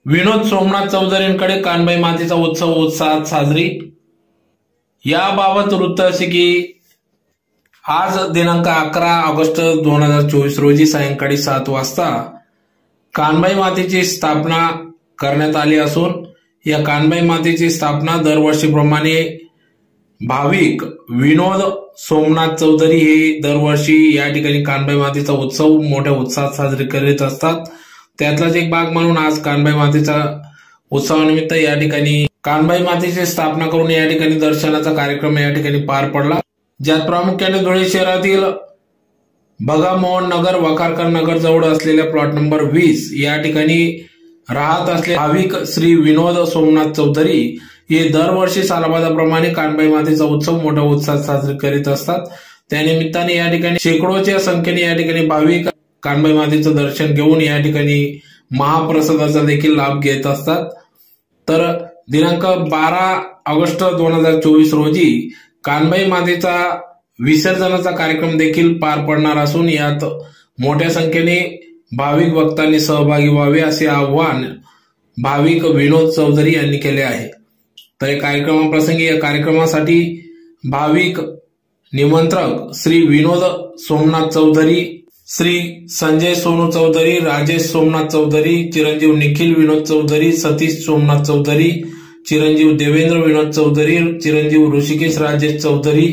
विनोद सोमनाथ चौधरींकडे कानबाई मातेचा उत्सव उत्साहात साजरी। याबाबत वृत्त असे की आज दिनांक 11 ऑगस्ट 2024 रोजी सायंकाळी 7 वाजता कानबाई मातेची स्थापना करण्यात आली असून या कानबाई मातेची स्थापना दरवर्षीप्रमाणे भाविक विनोद सोमनाथ चौधरी हे दरवर्षी या ठिकाणी कानबाई मातेचा उत्सव मोठ्या उत्साहात साजरी करीत असतात। त्यातलाच एक भाग म्हणून आज कानबाई मातेचा उत्सवानिमित्त या ठिकाणी कानबाई मातेची स्थापना करून या ठिकाणी दर्शनाचा कार्यक्रम या ठिकाणी पार पडला, ज्यात प्रामुख्याने धुळे शहरातील भगामोहन नगर वखारकर नगर जवळ असलेल्या प्लॉट नंबर 20 या ठिकाणी राहत असलेले भाविक श्री विनोद सोमनाथ चौधरी हे दरवर्षी सालाबादाप्रमाणे कानबाई मातेचा उत्सव मोठ्या उत्साहात साजरी करीत असतात। त्यानिमित्ताने या ठिकाणी शेकडोच्या संख्येने या ठिकाणी भाविक कानबाई मातेचं दर्शन घेऊन या ठिकाणी महाप्रसादाचा देखील लाभ घेत असतात। तर दिनांक 12 ऑगस्ट 2024 रोजी कानबाई मातेचा विसर्जनाचा कार्यक्रम देखील पार पडणार असून यात मोठ्या संख्येने भाविक भक्तांनी सहभागी व्हावे असे आवाहन भाविक विनोद चौधरी यांनी केले आहे। तर या कार्यक्रमाप्रसंगी या कार्यक्रमासाठी भाविक निमंत्रक श्री विनोद सोमनाथ चौधरी, श्री संजय सोनू चौधरी, राजेश सोमनाथ चौधरी, चिरंजीव निखिल विनोद चौधरी, सतीश सोमनाथ चौधरी, चिरंजीव देवेंद्र विनोद चौधरी, चिरंजीव ऋषिकेश राजेश चौधरी,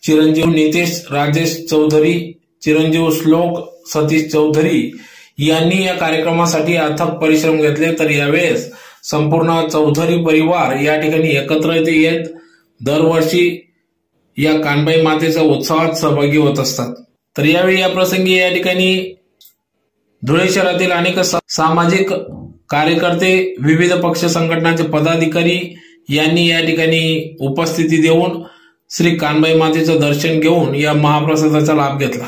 चिरंजीव नितेश राजेश चौधरी, चिरंजीव श्लोक सतीश चौधरी यांनी या कार्यक्रमासाठी अथक परिश्रम घेतले। तर यावेळेस संपूर्ण चौधरी परिवार या ठिकाणी एकत्र येत दरवर्षी या कानबाई मातेच्या उत्सवात सहभागी होत असतात। तर यावेळी या प्रसंगी या ठिकाणी धुळे शहरातील अनेक सामाजिक कार्यकर्ते, विविध पक्ष संघटनांचे पदाधिकारी यांनी या ठिकाणी उपस्थिती देऊन श्री कानबाई मातेचं दर्शन घेऊन या महाप्रसादाचा लाभ घेतला।